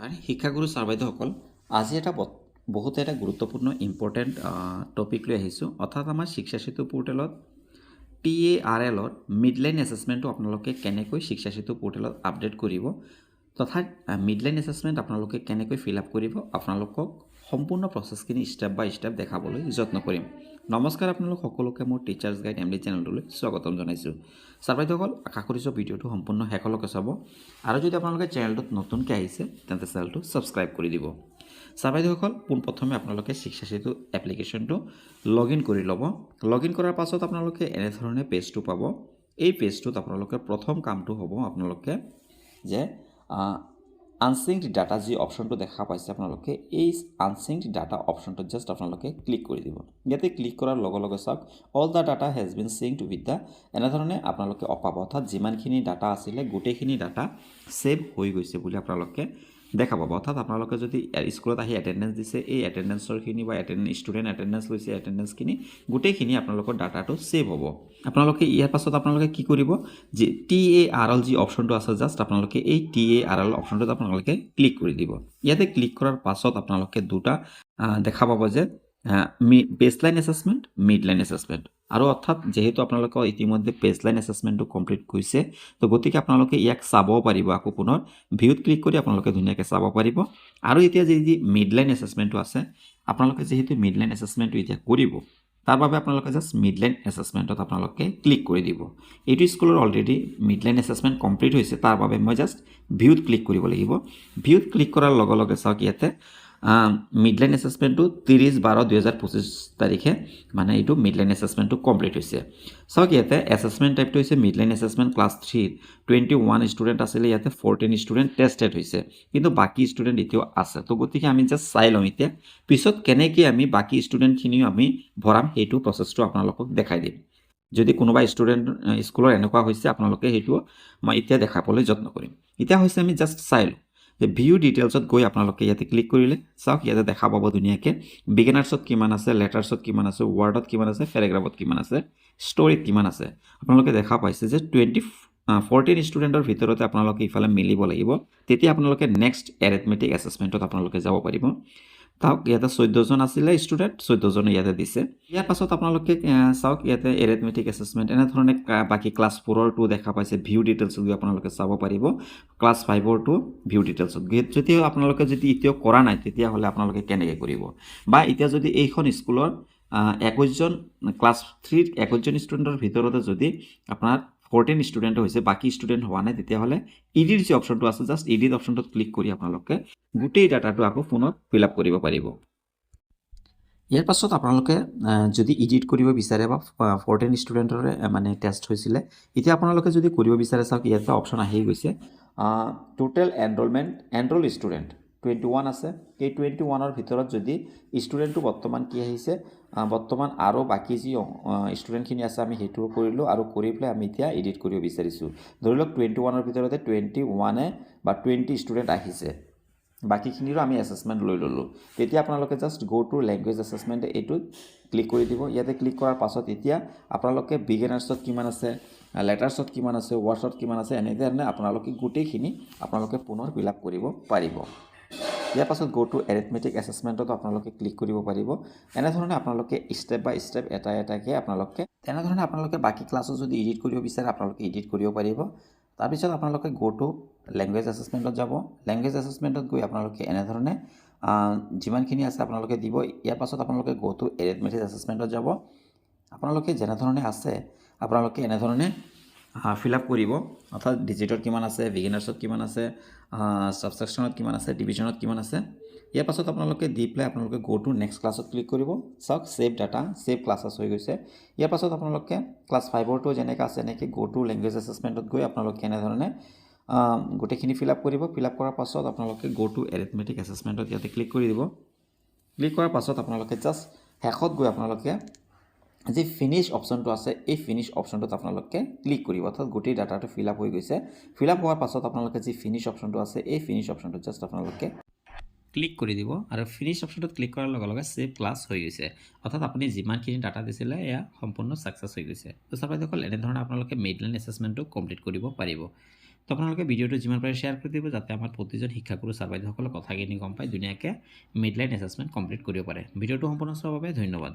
নমস্কাৰ শিক্ষাগুৰু ছাৰ বাইদেউসকল আজি বহুত এটা গুৰুত্বপূৰ্ণ ইম্পৰ্টেণ্ট টপিক লৈ আহিছোঁ অৰ্থাৎ আমাৰ শিক্ষা সেতু পৰ্টেলত TARLত মিডলাইন এছেছমেণ্টটো আপোনালোকে কেনেকৈ শিক্ষা সেতু পৰ্টেলত আপডেট কৰিব তথা মিডলাইন এছেছমেণ্ট আপোনালোকে কেনেকৈ ফিল আপ কৰিব আপোনালোকক সম্পূৰ্ণ প্ৰচেছখিনি ষ্টেপ বাই ষ্টেপ দেখাবলৈ যত্ন কৰিম নমস্কাৰ আপোনালোক সকলোকে মোৰ টিচাৰ্ছ গাইড MD চেনেলটোলৈ স্বাগতম জনাইছোঁ ছাৰ বাইদেউসকল আশা কৰিছোঁ ভিডিঅ'টো সম্পূৰ্ণ শেষলৈকে চাব আৰু যদি আপোনালোকে চেনেলটোত নতুনকৈ আহিছে তেন্তে চেনেলটো ছাবস্ক্ৰাইব কৰি দিব ছাৰ বাইদেউসকল পোনপ্ৰথমে আপোনালোকে শিক্ষা সেতু এপ্লিকেশ্যনটো লগইন কৰি ল'ব লগইন কৰাৰ পাছত আপোনালোকে এনেধৰণে পেজটো পাব এই পেজটোত আপোনালোকে প্ৰথম কামটো হ'ব আপোনালোকে যে আনচিংড ডাটা যি অপশ্যনটো দেখা পাইছে আপোনালোকে এই আনচিংড ডাটা অপশ্যনটোত জাষ্ট আপোনালোকে ক্লিক কৰি দিব ইয়াতে ক্লিক কৰাৰ লগে লগে চাওক all the data has been synced with the এনেধৰণে আপোনালোকে অপাব অৰ্থাৎ যিমানখিনি ডাটা আছিলে গোটেইখিনি ডাটা ছেভ হৈ গৈছে বুলি আপোনালোকে দেখা পাব অৰ্থাৎ আপোনালোকে যদি স্কুলত আহি এটেণ্ডেঞ্চ দিছে এই এটেণ্ডেঞ্চৰখিনি বা ষ্টুডেণ্ট এটেণ্ডেঞ্চ লৈছে এটেণ্ডেঞ্চখিনি গোটেইখিনি আপোনালোকৰ ডাটাটো ছেভ হ'ব আপোনালোকে ইয়াৰ পাছত আপোনালোকে কি কৰিব যে TARL যি অপশ্যনটো আছে জাষ্ট আপোনালোকে এই TARL অপশ্যনটোত আপোনালোকে ক্লিক কৰি দিব ইয়াতে ক্লিক কৰাৰ পাছত আপোনালোকে দুটা দেখা পাব যে বেসলাইন এছেছমেণ্ট মিডলাইন এছেছমেণ্ট আৰু অৰ্থাৎ যেহেতু আপোনালোকৰ ইতিমধ্যে বেসলাইন এছেছমেণ্টটো কমপ্লিট কৰিছে তো গতিকে আপোনালোকে ইয়াক চাব পাৰিব আকৌ পুনৰ ভিউত ক্লিক কৰি আপোনালোকে ধুনীয়াকৈ চাব পাৰিব আৰু এতিয়া যি মিডলাইন এছেছমেণ্টটো আছে আপোনালোকে যেহেতু মিডলাইন এছেছমেণ্টটো এতিয়া কৰিব তাৰ বাবে আপোনালোকে জাষ্ট মিডলাইন এছেছমেণ্টত আপোনালোকে ক্লিক কৰি দিব এইটো স্কুলৰ অলৰেডি মিডলাইন এছেছমেণ্ট কমপ্লিট হৈছে তাৰ বাবে মই জাষ্ট ভিউত ক্লিক কৰিব লাগিব ভিউত ক্লিক কৰাৰ লগে লগে চাওক ইয়াতে মিডলাইন এছেছমেণ্টটো 30/12/2025 তাৰিখে মানে এইটো মিডলাইন এছেছমেণ্টটো কমপ্লিট হৈছে চাওক ইয়াতে এছেছমেণ্ট টাইপটো হৈছে মিডলাইন এছেছমেণ্ট ক্লাছ 3 21 ষ্টুডেণ্ট আছিলে ইয়াতে 14 ষ্টুডেণ্ট টেষ্টেড হৈছে কিন্তু বাকী ষ্টুডেণ্ট এতিয়াও আছে তো গতিকে আমি জাষ্ট চাই লওঁ এতিয়া পিছত কেনেকৈ আমি বাকী ষ্টুডেণ্টখিনিও আমি ভৰাম সেইটো প্ৰচেছটো আপোনালোকক দেখাই দিম যদি কোনোবা ষ্টুডেণ্ট স্কুলৰ এনেকুৱা হৈছে আপোনালোকে সেইটো মই এতিয়া দেখাবলৈ যত্ন কৰিম এতিয়া হৈছে আমি জাষ্ট চাই লওঁ যে ভিউ ডিটেইলছত গৈ আপোনালোকে ইয়াতে ক্লিক কৰিলে চাওক ইয়াতে দেখা পাব ধুনীয়াকৈ বিগিনাৰ্ছত কিমান আছে লেটাৰ্ছত কিমান আছে ৱৰ্ডত কিমান আছে পেৰাগ্ৰাফত কিমান আছে ষ্টৰীত কিমান আছে আপোনালোকে দেখা পাইছে যে 14 ষ্টুডেণ্টৰ ভিতৰতে আপোনালোকে ইফালে মিলিব লাগিব তেতিয়া আপোনালোকে নেক্সট এৰিথমেটিক এছেছমেণ্টত আপোনালোকে যাব পাৰিব তাওক ইয়াতে 14 জন আছিলে ষ্টুডেণ্ট 14 জনে ইয়াতে দিছে ইয়াৰ পাছত আপোনালোকে চাওক ইয়াতে এৰিথমেটিক এছেছমেণ্ট এনেধৰণে বাকী ক্লাছ 4ৰ টো দেখা পাইছে ভিউ ডিটেইলছত গৈ আপোনালোকে চাব পাৰিব ক্লাছ 5ৰ টো ভিউ ডিটেইলছত যদি আপোনালোকে যদি এতিয়াও কৰা নাই তেতিয়াহ'লে আপোনালোকে কেনেকৈ কৰিব বা এতিয়া যদি এইখন স্কুলৰ 21 জন ক্লাছ 3 21 জন ষ্টুডেণ্টৰ ভিতৰতে যদি আপোনাৰ 14 ষ্টুডেণ্ট হৈছে বাকী ষ্টুডেণ্ট হোৱা নাই তেতিয়াহ'লে এডিট যি অপশ্যনটো আছে জাষ্ট এডিট অপশ্যনটোত ক্লিক কৰি আপোনালোকে গোটেই ডাটাটো আকৌ পুনৰ ফিল আপ কৰিব পাৰিব ইয়াৰ পাছত আপোনালোকে যদি এডিট কৰিব বিচাৰে বা 14 ষ্টুডেণ্টৰে মানে টেষ্ট হৈছিলে এতিয়া আপোনালোকে যদি কৰিব বিচাৰে চাওক ইয়াতে অপশ্যন আহি গৈছে টোটেল এনৰোল ষ্টুডেণ্ট 21 আছে এই 21ৰ ভিতৰত যদি ষ্টুডেণ্টটো বৰ্তমান কি আহিছে বৰ্তমান আৰু বাকী যি ষ্টুডেণ্টখিনি আছে আমি সেইটো কৰিলোঁ আৰু কৰি পেলাই আমি এতিয়া এডিট কৰিব বিচাৰিছোঁ ধৰি লওক 21ৰ ভিতৰতে 21 বা 20 ষ্টুডেণ্ট আহিছে বাকীখিনিৰো আমি এছেছমেণ্ট লৈ ল'লোঁ তেতিয়া আপোনালোকে just go to language assessment এইটোত ক্লিক কৰি দিব ইয়াতে ক্লিক কৰাৰ পাছত এতিয়া আপোনালোকে বিগিনাৰ্ছত কিমান আছে লেটাৰ্ছত কিমান আছে ৱৰ্ডছত কিমান আছে এনেধৰণে আপোনালোকে গোটেইখিনি আপোনালোকে পুনৰ ফিল আপ কৰিব পাৰিব ইয়াৰ পাছত গো টু এৰিথমেটিক এছেছমেণ্টত আপোনালোকে ক্লিক কৰিব পাৰিব এনেধৰণে আপোনালোকে ষ্টেপ বাই ষ্টেপ এটাকৈ আপোনালোকে তেনেধৰণে আপোনালোকে বাকী ক্লাছত যদি এডিট কৰিব বিচাৰে আপোনালোকে এডিট কৰিব পাৰিব তাৰপিছত আপোনালোকে গো টু লেংগুৱেজ এছেছমেণ্টত যাব লেংগুৱেজ এছেছমেণ্টত গৈ আপোনালোকে এনেধৰণে যিমানখিনি আছে আপোনালোকে দিব ইয়াৰ পাছত আপোনালোকে গো টু এৰিথমেটিক এছেছমেণ্টত যাব আপোনালোকে যেনেধৰণে আছে আপোনালোকে এনেধৰণে ফিল আপ কৰিব অৰ্থাৎ ডিজিটত কিমান আছে বিগিনাৰ্ছত কিমান আছে ছাবছেকশ্যনত কিমান আছে ডিভিজনত কিমান আছে ইয়াৰ পাছত আপোনালোকে দি পেলাই আপোনালোকে গো টু নেক্সট ক্লাছত ক্লিক কৰিব চাওক ছেভ ডাটা ছেভ ক্লাছেছ হৈ গৈছে ইয়াৰ পাছত আপোনালোকে ক্লাছ 5ৰ টো যেনেকৈ আছে এনেকৈ গো টু লেংগুৱেজ এছেছমেণ্টত গৈ আপোনালোকে এনেধৰণে গোটেইখিনি ফিল আপ কৰিব ফিল আপ কৰাৰ পাছত আপোনালোকে গো টু এৰিথমেটিক এছেছমেণ্টত ইয়াতে ক্লিক কৰি দিব ক্লিক কৰাৰ পাছত আপোনালোকে জাষ্ট শেষত গৈ আপোনালোকে যি ফিনিশ অপশ্যনটো আছে এই ফিনিশ অপশ্যনটোত আপোনালোকে ক্লিক কৰিব অৰ্থাৎ গোটেই ডাটাটো ফিল আপ হৈ গৈছে ফিল আপ হোৱাৰ পাছত আপোনালোকে যি ফিনিশ অপশ্যনটো আছে এই ফিনিশ অপশ্যনটোত জাষ্ট আপোনালোকে ক্লিক কৰি দিব আৰু ফিনিশ অপশ্যনটোত ক্লিক কৰাৰ লগে লগে ছেভ ক্লাছ হৈ গৈছে অৰ্থাৎ আপুনি যিমানখিনি ডাটা দিছিলে এয়া সম্পূৰ্ণ ছাকচেছ হৈ গৈছে তো ছাৰ বাইদেউসকল এনেধৰণে আপোনালোকে মিডলাইন এছেছমেণ্টটো কমপ্লিট কৰিব পাৰিব তো আপোনালোকে ভিডিঅ'টো যিমান পাৰে শ্বেয়াৰ কৰি দিব যাতে আমাৰ প্ৰতিজন শিক্ষাগুৰু ছাৰ বাইদেউসকলে কথাখিনি গম পায় ধুনীয়াকৈ মিডলাইন এছেছমেণ্ট কমপ্লিট কৰিব পাৰে ভিডিঅ'টো সম্পূৰ্ণ চোৱাৰ বাবে ধন্যবাদ